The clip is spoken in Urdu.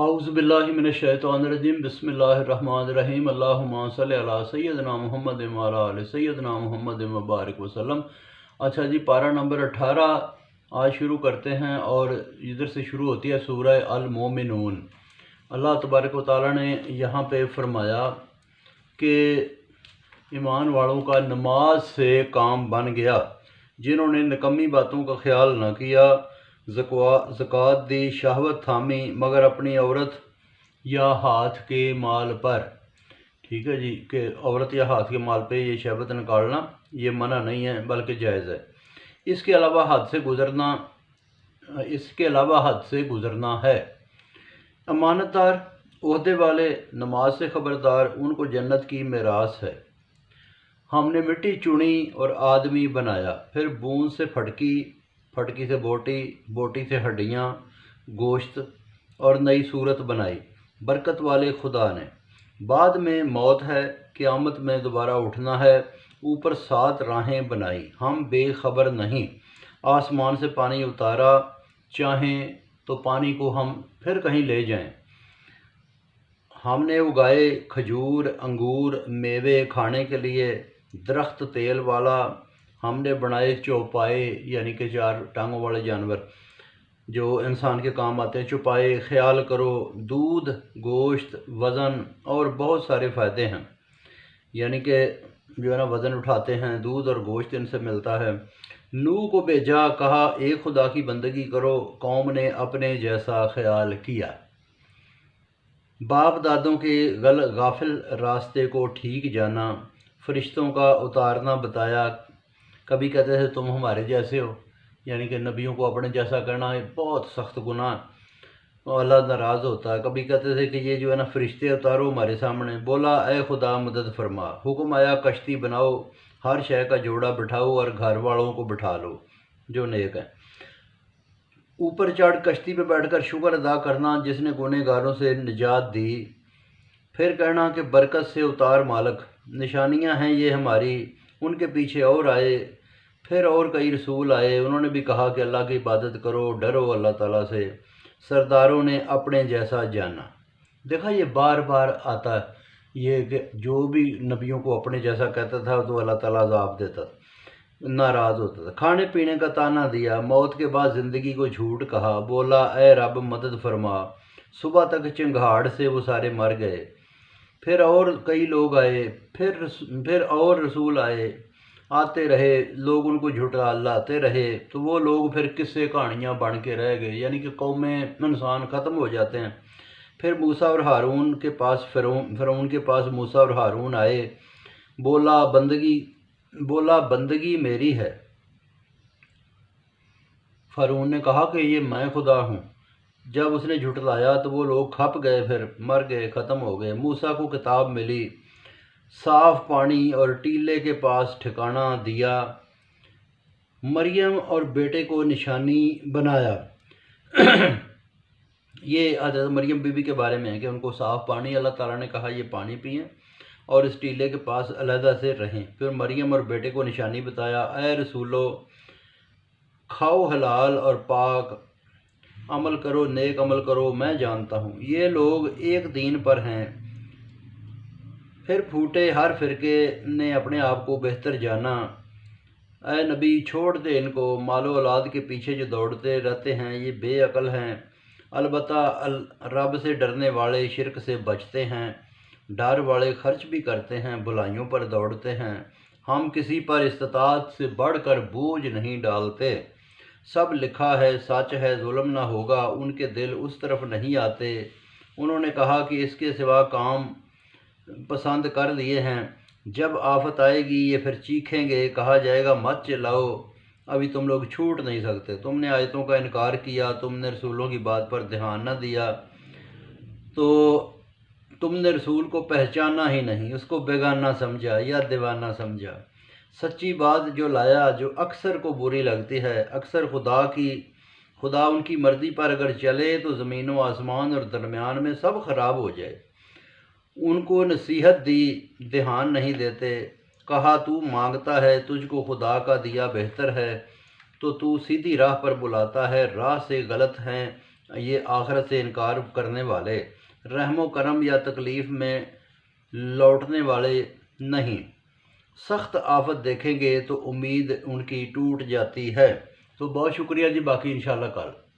اعوذ باللہ من الشیطان الرجیم بسم اللہ الرحمن الرحیم اللہم صلی علی سیدنا محمد وعلی آل سیدنا محمد مبارک وسلم۔ اچھا جی، پارہ نمبر 18 آج شروع کرتے ہیں اور ادھر سے شروع ہوتی ہے سورہ المومنون۔ اللہ تبارک و تعالیٰ نے یہاں پہ فرمایا کہ ایمان والوں کا نماز سے کام بن گیا، جنہوں نے نکمی باتوں کا خیال نہ کیا، زکوٰۃ دی، شہوت تھامی مگر اپنی عورت یا ہاتھ کے مال پر۔ ٹھیک ہے جی، کہ عورت یا ہاتھ کے مال پہ یہ شہوت نکالنا یہ منع نہیں ہے بلکہ جائز ہے۔ اس کے علاوہ حد سے گزرنا ہے۔ امانت دار، عہدے والے، نماز سے خبردار، ان کو جنت کی میراث ہے۔ ہم نے مٹی چنی اور آدمی بنایا، پھر بوند سے پھٹکی، پھٹکی سے بوٹی، بوٹی سے ہڈیاں، گوشت اور نئی صورت بنائی برکت والے خدا نے۔ بعد میں موت ہے، قیامت میں دوبارہ اٹھنا ہے، اوپر 7 راہیں بنائی، ہم بے خبر نہیں۔ آسمان سے پانی اتارا، چاہیں تو پانی کو ہم پھر کہیں لے جائیں۔ ہم نے اگائے کھجور، انگور، میوے کھانے کے لیے، درخت تیل والا۔ ہم نے بنائے چوپائے، یعنی کہ 4 ٹانگوں والے جانور جو انسان کے کام آتے ہیں، چوپائے۔ خیال کرو، دودھ، گوشت، وزن اور بہت سارے فائدے ہیں، یعنی کہ جو ہے نا وزن اٹھاتے ہیں، دودھ اور گوشت ان سے ملتا ہے۔ نوح کو بھیجا، کہا ایک خدا کی بندگی کرو، قوم نے اپنے جیسا خیال کیا۔ باپ دادوں کے غافل راستے کو ٹھیک جانا، فرشتوں کا اتارنا بتایا۔ کبھی کہتے تھے تم ہمارے جیسے ہو، یعنی کہ نبیوں کو اپنے جیسا کرنا بہت سخت گناہ، اللہ ناراض ہوتا ہے۔ کبھی کہتے تھے کہ یہ جو ہے نا فرشتے اتارو ہمارے سامنے۔ بولا اے خدا مدد فرما، حکم آیا کشتی بناؤ، ہر شے کا جوڑا بٹھاؤ اور گھر والوں کو بٹھا لو جو نیک ہیں۔ اوپر چڑھ کشتی پہ بیٹھ کر شکر ادا کرنا جس نے گنہگاروں سے نجات دی۔ پھر کہنا کہ برکت سے اتار مالک، نشانیاں ہیں یہ ہماری۔ ان کے پیچھے اور آئے، پھر اور کئی رسول آئے، انہوں نے بھی کہا کہ اللہ کی عبادت کرو، ڈرو اللہ تعالیٰ سے۔ سرداروں نے اپنے جیسا جانا۔ دیکھا یہ بار بار آتا ہے یہ کہ جو بھی نبیوں کو اپنے جیسا کہتا تھا تو اللہ تعالیٰ عذاب دیتا تھا، ناراض ہوتا تھا۔ کھانے پینے کا طعنہ دیا، موت کے بعد زندگی کو جھوٹ کہا۔ بولا اے رب مدد فرما، صبح تک چنگھاڑ سے وہ سارے مر گئے۔ پھر اور کئی لوگ آئے، پھر اور رسول آئے، آتے رہے، لوگ ان کو جھٹلاتے رہے، تو وہ لوگ پھر قصے کہانیاں بن کے رہ گئے، یعنی کہ قومیں انسان ختم ہو جاتے ہیں۔ پھر موسیٰ اور ہارون کے پاس فرعون کے پاس موسیٰ اور ہارون آئے۔ بولا بندگی میری ہے۔ فرعون نے کہا کہ یہ میں خدا ہوں۔ جب اس نے جھٹلایا تو وہ لوگ کھپ گئے، پھر مر گئے، ختم ہو گئے۔ موسیٰ کو کتاب ملی، صاف پانی اور ٹیلے کے پاس ٹھکانہ دیا۔ مریم اور بیٹے کو نشانی بنایا۔ یہ حضرت مریم بی بی کے بارے میں ہے کہ ان کو صاف پانی، اللہ تعالیٰ نے کہا یہ پانی پئیں اور اس ٹیلے کے پاس علیحدہ سے رہیں۔ پھر مریم اور بیٹے کو نشانی بتایا۔ اے رسولو، کھاؤ حلال اور پاک، عمل کرو، نیک عمل کرو، میں جانتا ہوں یہ لوگ ایک دین پر ہیں۔ پھر پھوٹے ہر فرقے نے اپنے آپ کو بہتر جانا۔ اے نبی چھوڑ دے ان کو، مال و اولاد کے پیچھے جو دوڑتے رہتے ہیں یہ بے عقل ہیں۔ البتہ رب سے ڈرنے والے شرک سے بچتے ہیں، ڈر والے خرچ بھی کرتے ہیں، بھلائیوں پر دوڑتے ہیں۔ ہم کسی پر استطاعت سے بڑھ کر بوجھ نہیں ڈالتے، سب لکھا ہے، سچ ہے، ظلم نہ ہوگا۔ ان کے دل اس طرف نہیں آتے۔ انہوں نے کہا کہ اس کے سوا کام پسند کر لیے ہیں، جب آفت آئے گی یہ پھر چیخیں گے، کہا جائے گا مت چلاؤ، ابھی تم لوگ چھوٹ نہیں سکتے۔ تم نے آیتوں کا انکار کیا، تم نے رسولوں کی بات پر دھیان نہ دیا، تو تم نے رسول کو پہچانا ہی نہیں، اس کو بیگانہ سمجھا یا دیوانہ سمجھا۔ سچی بات جو لایا جو اکثر کو بری لگتی ہے، اکثر خدا ان کی مرضی پر اگر چلے تو زمین و آسمان اور درمیان میں سب خراب ہو جائے۔ ان کو نصیحت دی، دھیان نہیں دیتے۔ کہا تو مانگتا ہے، تجھ کو خدا کا دیا بہتر ہے، تو سیدھی راہ پر بلاتا ہے، راہ سے غلط ہیں یہ آخرت سے انکار کرنے والے رحم و کرم یا تکلیف میں لوٹنے والے نہیں۔ سخت آفت دیکھیں گے تو امید ان کی ٹوٹ جاتی ہے۔ تو بہت شکریہ جی، باقی انشاءاللہ کل۔